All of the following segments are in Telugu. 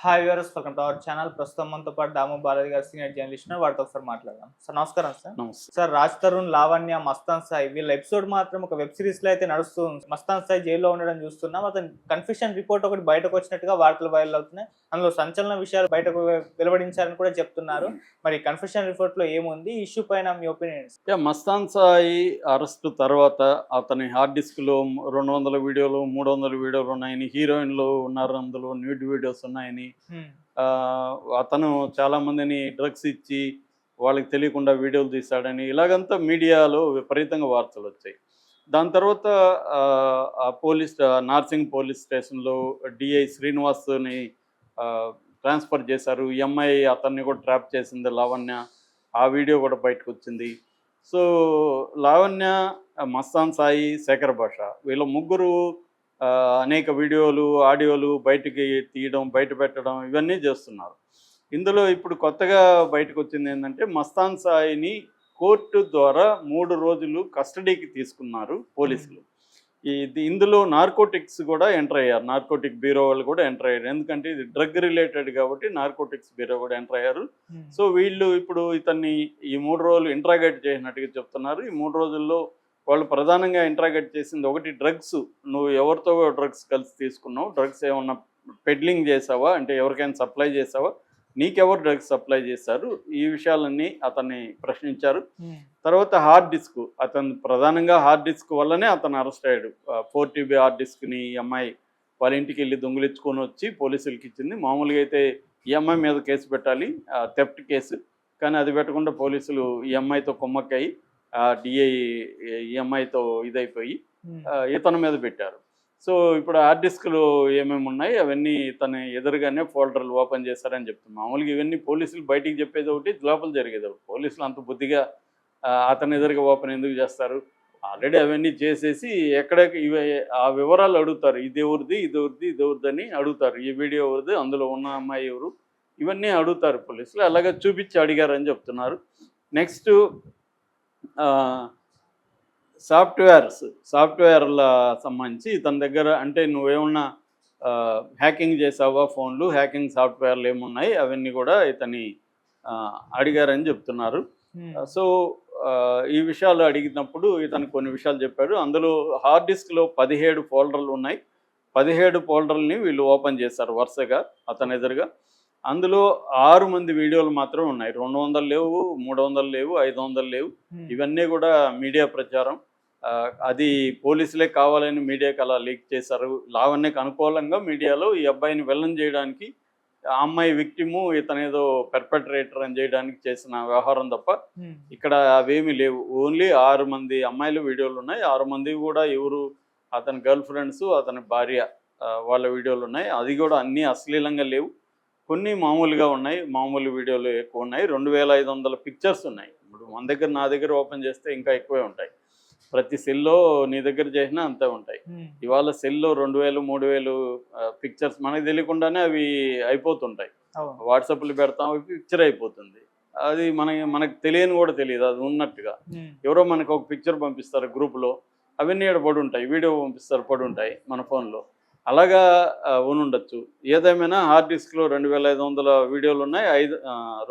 Hi viewers, welcome to our channel. ప్రస్తుతం మనతో పాటు దాము బాలాజీ గారు సీనియర్ జర్నలిస్ట్ ఉన్నారు. వారితో ఒకసారి మాట్లాడదాం. సార్ నమస్కారం సార్. నమస్తే. సార్ రాజ్ తరుణ్, లావణ్య, మస్తాన్ సాయి వీళ్ళ ఎపిసోడ్ మాత్రం ఒక వెబ్ సిరీస్ లో అయితే నడుస్తూ ఉంది. మస్తాన్ సాయి జైల్లో ఉండడం చూస్తున్నాం. అతని కన్ఫ్యూషన్ రిపోర్ట్ ఒకటి బయటకు వచ్చినట్టుగా వార్తలు వైరల్ అవుతున్నాయి. అందులో సంచలన విషయాలు బయటకు వెలువడించారని కూడా చెప్తున్నారు. మరి కన్ఫ్యూషన్ రిపోర్ట్ లో ఏముంది? ఈ ఇష్యూ పైన మీ ఒపీనియన్స్? మస్తాన్ సాయి అరెస్ట్ తర్వాత అతని హార్డ్ డిస్క్లో 200 వీడియోలు 300 వీడియోలు ఉన్నాయని, హీరోయిన్లు ఉన్నారు, అందులో న్యూడ్ వీడియోస్ ఉన్నాయని, అతను చాలామందిని డ్రగ్స్ ఇచ్చి వాళ్ళకి తెలియకుండా వీడియోలు తీశాడని ఇలాగంతా మీడియాలో విపరీతంగా వార్తలు వచ్చాయి. దాని తర్వాత నార్సింగ్ పోలీస్ స్టేషన్లో డిఐ శ్రీనివాస్ని ట్రాన్స్ఫర్ చేశారు. ఈ అమ్మాయి అతన్ని కూడా ట్రాప్ చేసింది, లావణ్య. ఆ వీడియో కూడా బయటకు వచ్చింది. సో లావణ్య, మస్తాన్ సాయి, శేఖర్ భాష వీళ్ళ ముగ్గురు అనేక వీడియోలు, ఆడియోలు బయటికి తీయడం, బయట పెట్టడం ఇవన్నీ చేస్తున్నారు. ఇందులో ఇప్పుడు కొత్తగా బయటకు వచ్చింది ఏంటంటే, మస్తాన్ సాయిని కోర్టు ద్వారా 3 రోజులు కస్టడీకి తీసుకున్నారు పోలీసులు. ఇందులో నార్కోటిక్స్ కూడా ఎంటర్ అయ్యారు. నార్కోటిక్ బ్యూరో వాళ్ళు కూడా ఎంటర్ అయ్యారు. ఎందుకంటే ఇది డ్రగ్ రిలేటెడ్ కాబట్టి నార్కోటిక్స్ బ్యూరో కూడా ఎంటర్ అయ్యారు. సో వీళ్ళు ఇప్పుడు ఇతన్ని ఈ 3 రోజులు ఇంట్రాగేట్ చేసినట్టుగా చెప్తున్నారు. ఈ 3 రోజుల్లో వాళ్ళు ప్రధానంగా ఇంట్రాగేట్ చేసింది ఒకటి, డ్రగ్స్. నువ్వు ఎవరితో డ్రగ్స్ కలిసి తీసుకున్నావు, డ్రగ్స్ ఏమన్నా పెడ్లింగ్ చేసావా, అంటే ఎవరికైనా సప్లై చేసావా, నీకెవరు డ్రగ్స్ సప్లై చేశారు, ఈ విషయాలన్నీ అతన్ని ప్రశ్నించారు. తర్వాత హార్డ్ డిస్క్, అతను ప్రధానంగా హార్డ్ డిస్క్ వల్లనే అతను అరెస్ట్ అయ్యాడు. 4 TB హార్డ్ డిస్క్ని ఈ అమ్మాయి వాళ్ళ ఇంటికి వెళ్ళి దొంగిలించుకొని వచ్చి పోలీసులకి ఇచ్చింది. మామూలుగా అయితే ఈ అమ్మాయి మీద కేసు పెట్టాలి, థెఫ్ట్ కేసు. కానీ అది పెట్టకుండా పోలీసులు ఈ అమ్మాయితో కుమ్మక్కయి డిఐ ఈ అమ్మాయితో ఇదైపోయి ఇతని మీద పెట్టారు. సో ఇప్పుడు హార్డ్ డిస్క్లు ఏమేమి ఉన్నాయి అవన్నీ తన ఎదురుగానే ఫోల్డర్లు ఓపెన్ చేశారని చెప్తున్నాం. మామూలుగా ఇవన్నీ పోలీసులు బయటికి చెప్పేది ఒకటి, లోపల జరిగేది ఒకటి. పోలీసులు అంత బుద్ధిగా అతని ఎదురుగా ఓపెన్ ఎందుకు చేస్తారు? ఆల్రెడీ అవన్నీ చేసేసి ఎక్కడ ఆ వివరాలు అడుగుతారు. ఇది ఎవరిది, ఇది ఎవరిది, ఇది ఎవరిదని అడుగుతారు. ఈ వీడియో ఎవరిది, అందులో ఉన్న అమ్మాయి ఎవరు, ఇవన్నీ అడుగుతారు పోలీసులు. అలాగే చూపించి అడిగారని చెప్తున్నారు. నెక్స్ట్ సాఫ్ట్వేర్ల సంబంధించి ఇతని దగ్గర, అంటే నువ్వేమన్నా హ్యాకింగ్ చేసావా, ఫోన్లు హ్యాకింగ్ సాఫ్ట్వేర్లు ఏమున్నాయి అవన్నీ కూడా ఇతన్ని అడిగారని చెప్తున్నారు. సో ఈ విషయాలు అడిగినప్పుడు ఇతను కొన్ని విషయాలు చెప్పాడు. అందులో హార్డ్ డిస్క్లో 17 ఫోల్డర్లు ఉన్నాయి. 17 ఫోల్డర్లని వీళ్ళు ఓపెన్ చేశారు వరుసగా అతని ఎదురుగా. అందులో 6 మంది వీడియోలు మాత్రం ఉన్నాయి. 200 లేవు, 300 లేవు, 500 లేవు. ఇవన్నీ కూడా మీడియా ప్రచారం. అది పోలీసులే కావాలని మీడియాకి అలా లీక్ చేశారు. లావణ్యకు అనుకూలంగా మీడియాలో ఈ అబ్బాయిని విలన్ చేయడానికి, ఆ అమ్మాయి విక్టిము, ఇతనేదో పెర్పెట్రేటర్ అని చేయడానికి చేసిన వ్యవహారం తప్ప ఇక్కడ అవేమీ లేవు. ఓన్లీ 6 మంది అమ్మాయిల వీడియోలు ఉన్నాయి. 6 మంది కూడా ఎవరు, అతని గర్ల్ ఫ్రెండ్స్, అతని భార్య, వాళ్ళ వీడియోలు ఉన్నాయి. అది కూడా అన్నీ అశ్లీలంగా లేవు, కొన్ని మామూలుగా ఉన్నాయి. మామూలు వీడియోలు ఎక్కువ ఉన్నాయి. 2500 పిక్చర్స్ ఉన్నాయి. ఇప్పుడు మన దగ్గర, నా దగ్గర ఓపెన్ చేస్తే ఇంకా ఎక్కువే ఉంటాయి. ప్రతి సెల్లో నీ దగ్గర చేసినా అంతే ఉంటాయి. ఇవాళ సెల్లో 2000, 3000 పిక్చర్స్ మనకు తెలియకుండానే అవి అయిపోతుంటాయి. వాట్సాప్లో పెడతాం, అవి పిక్చర్ అయిపోతుంది. అది మనకు తెలియని కూడా తెలియదు అది ఉన్నట్టుగా. ఎవరో మనకు ఒక పిక్చర్ పంపిస్తారు గ్రూప్లో, అవన్నీ ఇక్కడ పడి ఉంటాయి. వీడియో పంపిస్తారు, పడి ఉంటాయి మన ఫోన్లో. అలాగా ఉండొచ్చు. ఏదేమైనా హార్డ్ డిస్క్లో 2500 వీడియోలు ఉన్నాయి,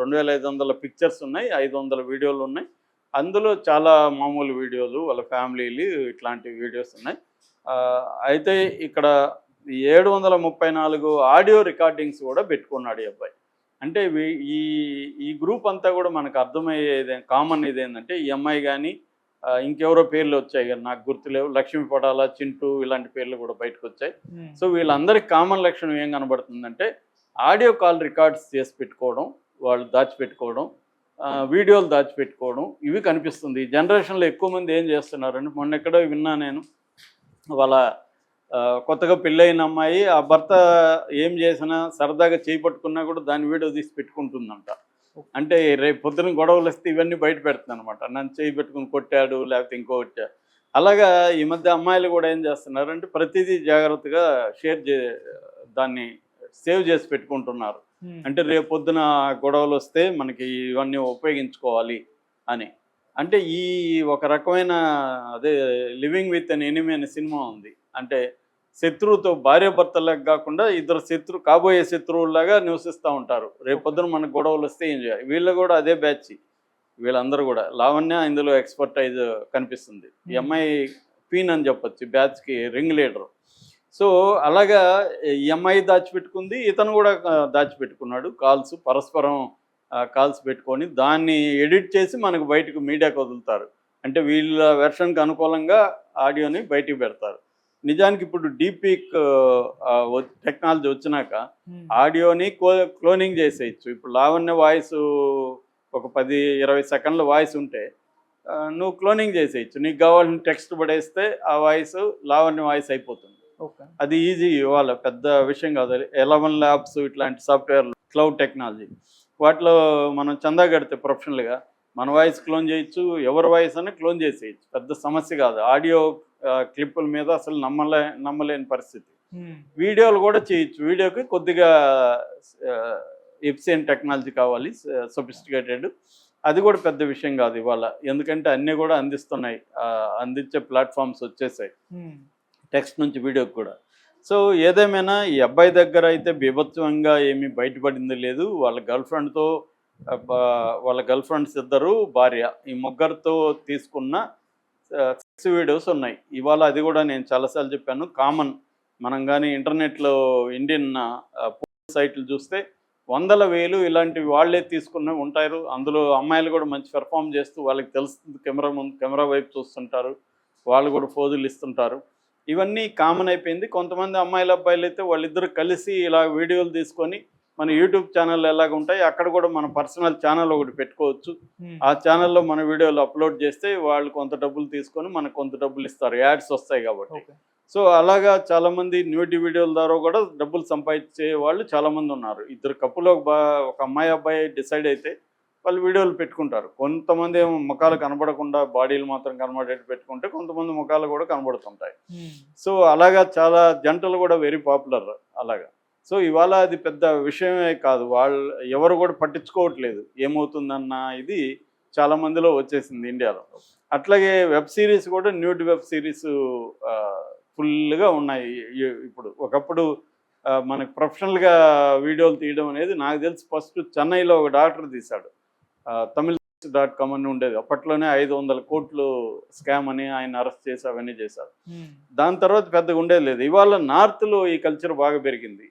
2500 పిక్చర్స్ ఉన్నాయి, 500 వీడియోలు ఉన్నాయి. అందులో చాలా మామూలు వీడియోలు, వాళ్ళ ఫ్యామిలీలు, ఇట్లాంటి వీడియోస్ ఉన్నాయి. అయితే ఇక్కడ 734 ఆడియో రికార్డింగ్స్ కూడా పెట్టుకున్నాడు ఈ అబ్బాయి. అంటే ఈ గ్రూప్ అంతా కూడా మనకు అర్థమయ్యేది కామన్ ఇదేంటంటే, ఈ అమ్మాయి కానీ ఇంకెవరో పేర్లు వచ్చాయి కానీ నాకు గుర్తులేవు, లక్ష్మీ పడాల, చింటూ, ఇలాంటి పేర్లు కూడా బయటకు వచ్చాయి. సో వీళ్ళందరికీ కామన్ లక్షణం ఏం కనబడుతుందంటే, ఆడియో కాల్ రికార్డ్స్ చేసి పెట్టుకోవడం, వాళ్ళు దాచిపెట్టుకోవడం, వీడియోలు దాచిపెట్టుకోవడం, ఇవి కనిపిస్తుంది. ఈ జనరేషన్లో ఎక్కువ మంది ఏం చేస్తున్నారంటే, మొన్న ఎక్కడో విన్నా నేను, వాళ్ళ కొత్తగా పెళ్ళైన అమ్మాయి ఆ భర్త ఏం చేసినా సరదాగా చేపట్టుకున్నా కూడా దాని వీడియో తీసి పెట్టుకుంటుందంట. అంటే రేపు పొద్దున గొడవలు వస్తే ఇవన్నీ బయట పెడుతుంది అనమాట. నన్ను చేయి పెట్టుకుని కొట్టాడు, లేకపోతే ఇంకొకటి. అలాగా ఈ మధ్య అమ్మాయిలు కూడా ఏం చేస్తున్నారు అంటే, ప్రతిదీ జాగ్రత్తగా దాన్ని సేవ్ చేసి పెట్టుకుంటున్నారు. అంటే రేపు పొద్దున గొడవలు వస్తే మనకి ఇవన్నీ ఉపయోగించుకోవాలి అని. అంటే ఈ ఒక రకమైన అదే లివింగ్ విత్ ఎన్ ఎనిమీ అనే సినిమా ఉంది. అంటే శత్రువుతో భార్యాభర్తలకు కాకుండా ఇద్దరు కాబోయే శత్రువులాగా నివసిస్తూ ఉంటారు. రేపొద్దున మనకు గొడవలు వస్తే ఏం చేయాలి? వీళ్ళు కూడా అదే బ్యాచ్. వీళ్ళందరూ కూడా లావణ్య ఇందులో ఎక్స్పర్టైజ్ కనిపిస్తుంది. ఈ అమ్మాయి క్వీన్ అని చెప్పొచ్చు, బ్యాచ్కి రింగ్ లీడర్. సో అలాగా ఈ అమ్మాయి దాచిపెట్టుకుంది, ఇతను కూడా దాచిపెట్టుకున్నాడు కాల్స్, పరస్పరం కాల్స్ పెట్టుకొని దాన్ని ఎడిట్ చేసి మనకు బయటకు మీడియాకు వదులుతారు. అంటే వీళ్ళ వెర్షన్కి అనుకూలంగా ఆడియోని బయటికి పెడతారు. నిజానికి ఇప్పుడు డీపీక్ టెక్నాలజీ వచ్చినాక ఆడియోని క్లోనింగ్ చేసేయచ్చు. ఇప్పుడు లావణ్య వాయిస్ ఒక 10-20 సెకండ్ల వాయిస్ ఉంటే నువ్వు క్లోనింగ్ చేసేయచ్చు. నీకు కావాల్సిన టెక్స్ట్ పడేస్తే ఆ వాయిస్ లావణ్య వాయిస్ అయిపోతుంది. అది ఈజీ, ఇవాళ పెద్ద విషయం కాదు. 11 ల్యాబ్స్ ఇట్లాంటి సాఫ్ట్వేర్ క్లౌడ్ టెక్నాలజీ వాటిలో మనం చందా కడితే ప్రొఫెషనల్గా మన వాయిస్ క్లోన్ చేయొచ్చు, ఎవరి వాయిస్ అని క్లోన్ చేసేయచ్చు. పెద్ద సమస్య కాదు. ఆడియో క్లిప్పుల మీద అసలు నమ్మలేని పరిస్థితి. వీడియోలు కూడా చేయొచ్చు. వీడియోకి కొద్దిగా ఎఫిషియెంట్ టెక్నాలజీ కావాలి, సొఫిస్టికేటెడ్. అది కూడా పెద్ద విషయం కాదు ఇవాళ, ఎందుకంటే అన్నీ కూడా అందించే ప్లాట్ఫామ్స్ వచ్చేసాయి టెక్స్ట్ నుంచి వీడియోకి కూడా. సో ఏదేమైనా ఈ అబ్బాయి దగ్గర అయితే బీభత్సంగా ఏమీ బయటపడింది లేదు. వాళ్ళ గర్ల్ ఫ్రెండ్స్ ఇద్దరు, భార్య, ఈ ముగ్గురితో తీసుకున్న సెక్స్ వీడియోస్ ఉన్నాయి ఇవాళ. అది కూడా నేను చాలాసార్లు చెప్పాను, కామన్. మనం కానీ ఇంటర్నెట్లో ఇండియన్ సైట్లు చూస్తే 100,000 ఇలాంటివి వాళ్ళే తీసుకున్నవి ఉంటారు. అందులో అమ్మాయిలు కూడా మంచి పెర్ఫామ్ చేస్తూ వాళ్ళకి తెలుస్తుంది, కెమెరా వైపు చూస్తుంటారు, వాళ్ళు కూడా ఫోజులు ఇస్తుంటారు. ఇవన్నీ కామన్ అయిపోయింది. కొంతమంది అమ్మాయిలు అబ్బాయిలు అయితే వాళ్ళిద్దరు కలిసి ఇలా వీడియోలు తీసుకొని మన యూట్యూబ్ ఛానల్ ఎలాగ ఉంటాయి అక్కడ కూడా మన పర్సనల్ ఛానల్ ఒకటి పెట్టుకోవచ్చు. ఆ ఛానల్లో మన వీడియోలు అప్లోడ్ చేస్తే వాళ్ళు కొంత డబ్బులు తీసుకొని మనకు కొంత డబ్బులు ఇస్తారు, యాడ్స్ వస్తాయి కాబట్టి. సో అలాగా చాలామంది న్యూటీ వీడియోల ద్వారా కూడా డబ్బులు సంపాదించే వాళ్ళు చాలామంది ఉన్నారు. ఇద్దరు కప్పులో ఒక అమ్మాయి అబ్బాయి డిసైడ్ అయితే వాళ్ళు వీడియోలు పెట్టుకుంటారు. కొంతమంది ఏమో ముఖాలు కనబడకుండా బాడీలు మాత్రం కనబడేట్టు పెట్టుకుంటే, కొంతమంది ముఖాలు కూడా కనబడుతుంటాయి. సో అలాగా చాలా జంటలు కూడా వెరీ పాపులర్ అలాగా. సో ఇవాళ అది పెద్ద విషయమే కాదు, ఎవరు కూడా పట్టించుకోవట్లేదు ఏమవుతుందన్న ఇది చాలా మందిలో వచ్చేసింది ఇండియాలో. అట్లాగే వెబ్ సిరీస్ కూడా న్యూడ్ వెబ్ సిరీస్ ఫుల్గా ఉన్నాయి ఇప్పుడు. ఒకప్పుడు మనకు ప్రొఫెషనల్గా వీడియోలు తీయడం అనేది నాకు తెలిసి ఫస్ట్ చెన్నైలో ఒక డాక్టర్ తీశాడు, tamil.com అని ఉండేది. అప్పట్లోనే 500 కోట్లు స్కామ్ అని ఆయన అరెస్ట్ చేసి అవన్నీ చేశారు. దాని తర్వాత పెద్దగా ఉండేది లేదు. ఇవాళ నార్త్లో ఈ కల్చర్ బాగా పెరిగింది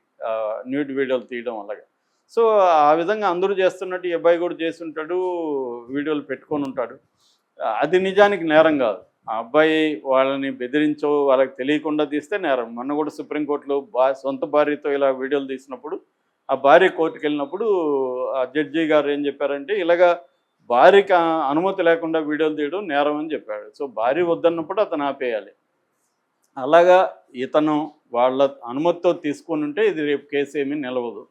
న్యూడ్ వీడియోలు తీయడం అలాగా. సో ఆ విధంగా అందరూ చేస్తున్నట్టు ఈ అబ్బాయి కూడా చేసి ఉంటాడు, వీడియోలు పెట్టుకొని ఉంటాడు. అది నిజానికి నేరం కాదు. ఆ అబ్బాయి వాళ్ళని బెదిరించో వాళ్ళకి తెలియకుండా తీస్తే నేరం. మొన్న కూడా సుప్రీంకోర్టులో సొంత భార్యతో ఇలా వీడియోలు తీసినప్పుడు ఆ భార్య కోర్టుకు వెళ్ళినప్పుడు ఆ జడ్జి గారు ఏం చెప్పారంటే, ఇలాగా భార్యకి అనుమతి లేకుండా వీడియోలు తీయడం నేరం అని చెప్పాడు. సో భార్య వద్దన్నప్పుడు అతను ఆపేయాలి. అలాగా ఇతను వాళ్ళ అనుమతితో తీసుకొని ఉంటే ఇది రేపు కేసు ఏమీ నిలవదు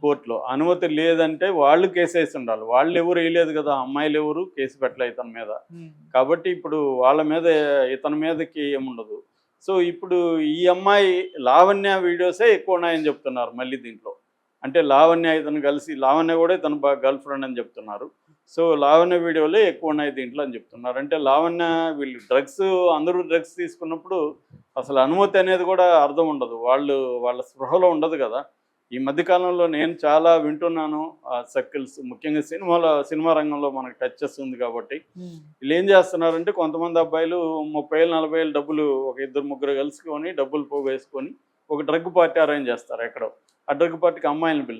కోర్టులో. అనుమతి లేదంటే వాళ్ళు కేసు వేసి ఉండాలి. వాళ్ళు ఎవరు వేయలేదు కదా, అమ్మాయిలు ఎవరు కేసు పెట్టలే ఇతని మీద. కాబట్టి ఇప్పుడు వాళ్ళ మీద ఇతని మీదకి ఏముండదు. సో ఇప్పుడు ఈ అమ్మాయి లావణ్య వీడియోసే ఎక్కువ ఉన్నాయని చెప్తున్నారు మళ్ళీ దీంట్లో. అంటే లావణ్య ఇతను కలిసి, లావణ్య కూడా ఇతను గర్ల్ ఫ్రెండ్ అని చెప్తున్నారు. సో లావణ్య వీడియోలే ఎక్కువ ఉన్నాయి దీంట్లో అని చెప్తున్నారు. అంటే లావణ్య వీళ్ళు అందరూ డ్రగ్స్ తీసుకున్నప్పుడు అసలు అనుమతి అనేది కూడా అర్థం ఉండదు, వాళ్ళ స్పృహలో ఉండదు కదా. ఈ మధ్యకాలంలో నేను చాలా వింటున్నాను సర్కిల్స్, ముఖ్యంగా సినిమా రంగంలో మనకు టచ్ చేస్తుంది కాబట్టి. వీళ్ళు ఏం చేస్తున్నారంటే, కొంతమంది అబ్బాయిలు 30,000-40,000 డబ్బులు ఒక 2-3 కలుసుకొని డబ్బులు పోగేసుకొని ఒక డ్రగ్ పార్టీ అరేంజ్ చేస్తారు ఎక్కడో. ఆ డ్రగ్ పార్టీకి అమ్మాయిలను పిలుస్తారు.